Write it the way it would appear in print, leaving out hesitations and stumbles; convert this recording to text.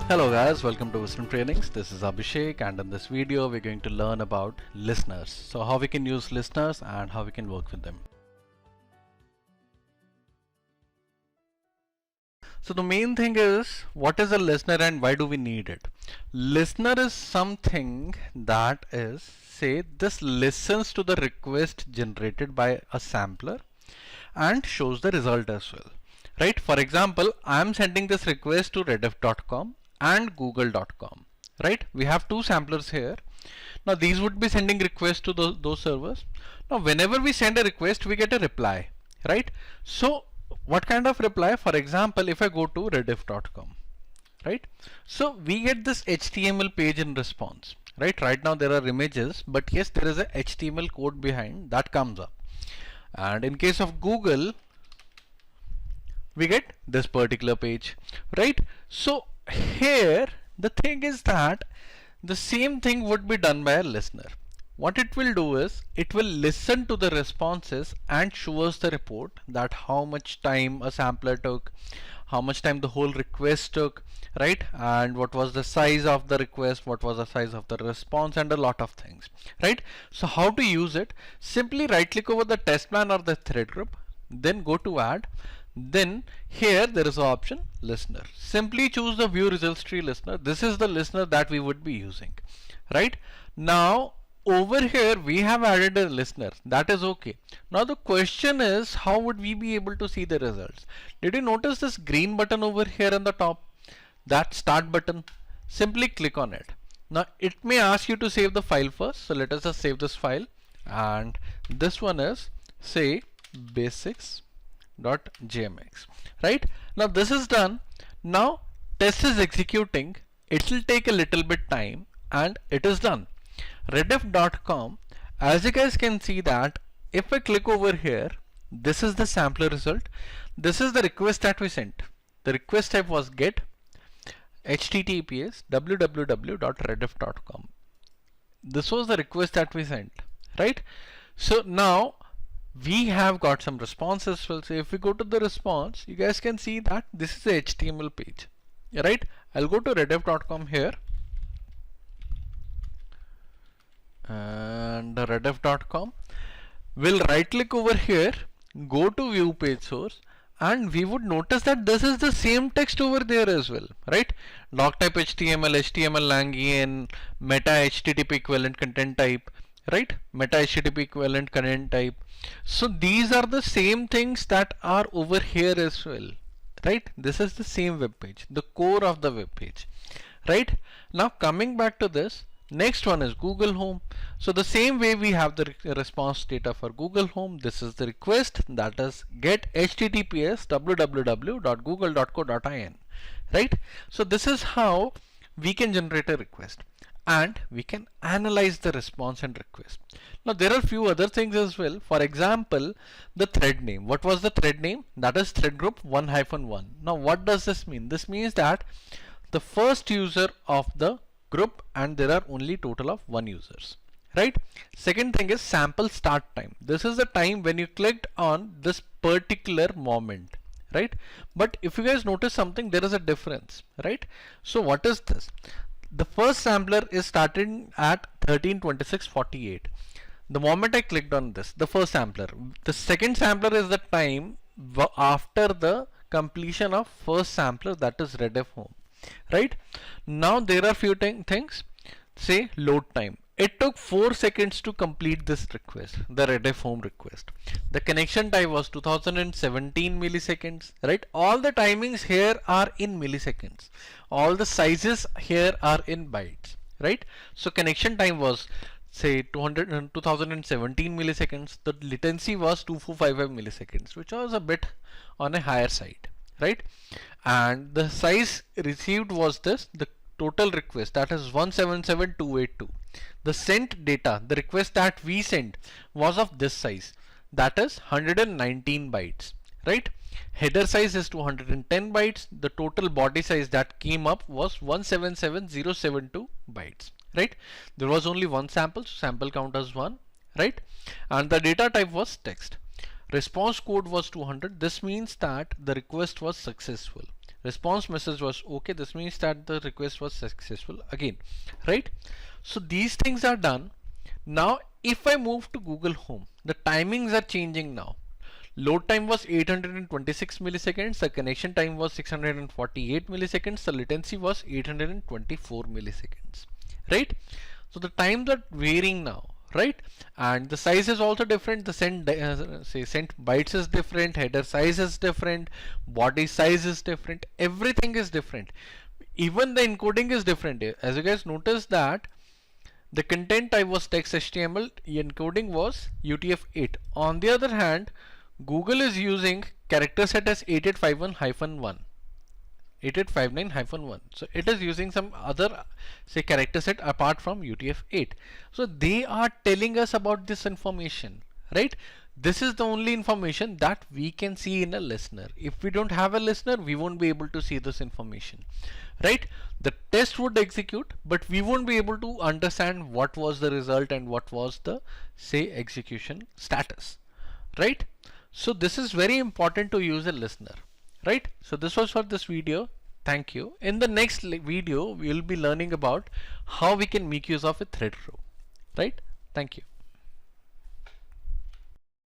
Hello guys, welcome to Wisdom Trainings. This is Abhishek, and in this video we're going to learn about listeners. So how we can use listeners and how we can work with them. So the main thing is, what is a listener and why do we need it? Listener is something that is, say, this listens to the request generated by a sampler and shows the result as well. Right? For example, I am sending this request to rediff.com and google.com. Right? We have two samplers here. Now these would be sending requests to those servers. Now whenever we send a request, we get a reply. Right? So what kind of reply? For example, if I go to rediff.com, right? So we get this HTML page in response. Right now there are images, but yes, there is a HTML code behind that comes up. And in case of Google, we get this particular page, right? So here the thing is that the same thing would be done by a listener. What it will do is, it will listen to the responses and show us the report that how much time a sampler took, how much time the whole request took, right? And what was the size of the request, what was the size of the response, and a lot of things, right? So how to use it? Simply right click over the test plan or the thread group, then go to add. Then here there is an option listener. Simply choose the view results tree listener. This is the listener that we would be using. Right now over here we have added a listener. That is okay. Now the question is, how would we be able to see the results? Did you notice this green button over here on the top? That start button. Simply click on it. Now it may ask you to save the file first. So let us just save this file. And this one is, say, basics.jmx. Right now this is done. Now test is executing. It will take a little bit time and it is done. Rediff.com, as you guys can see that if I click over here, this is the sampler result. This is the request that we sent. The request type was get https www.rediff.com. This was the request that we sent, right? So now we have got some response as well. So if we go to the response, you guys can see that this is a HTML page, right? I'll go to rediff.com here, and rediff.com. We'll right click over here, go to view page source, and we would notice that this is the same text over there as well, right? Doc type HTML, HTML Langian, meta HTTP equivalent content type, right? Meta HTTP equivalent content type. So these are the same things that are over here as well, right? This is the same web page, the core of the web page, right? Now coming back to this, next one is Google Home. So the same way we have the response data for Google Home. This is the request, that is get https www.google.co.in, right? So this is how we can generate a request and we can analyze the response and request. Now there are few other things as well. For example, the thread name. What was the thread name? That is thread group 1-1. Now what does this mean? This means that the first user of the group, and there are only total of 1 users, right? Second thing is sample start time. This is the time when you clicked on this particular moment, right? But if you guys notice something, there is a difference, right? So what is this? The first sampler is starting at 13:26:48. The moment I clicked on this, the first sampler. The second sampler is the time after the completion of first sampler, that is Rediff Home. Right now there are few things. Say load time. It took 4 seconds to complete this request, the Rediff Home request. The connection time was 2017 milliseconds, right? All the timings here are in milliseconds. All the sizes here are in bytes, right? So connection time was, say, 2017 milliseconds. The latency was 2455 milliseconds, which was a bit on a higher side, right? And the size received was this, the total request, that is 177282. The sent data, the request that we sent, was of this size, that is 119 bytes, right? Header size is 210 bytes. The total body size that came up was 177072 bytes, right? There was only one sample, so sample count as 1, right? And the data type was text. response code was 200. This means that the request was successful. Response message was okay. This means that the request was successful again, right? So these things are done. Now if I move to Google Home, the timings are changing now. Load time was 826 milliseconds, the connection time was 648 milliseconds, the latency was 824 milliseconds, right? So the times are varying now, right? And the size is also different. The sent bytes is different, header size is different, body size is different, everything is different. Even the encoding is different. As you guys notice that the content type was text HTML, encoding was UTF-8. On the other hand, Google is using character set as 8851-1, 8859-1. So it is using some other character set apart from UTF-8. So they are telling us about this information, right? This is the only information that we can see in a listener. If we don't have a listener, we won't be able to see this information, right? The test would execute, but we won't be able to understand what was the result and what was the execution status, right? So this is very important to use a listener, right? So this was for this video. Thank you. In the next video, we will be learning about how we can make use of a thread row, right? Thank you.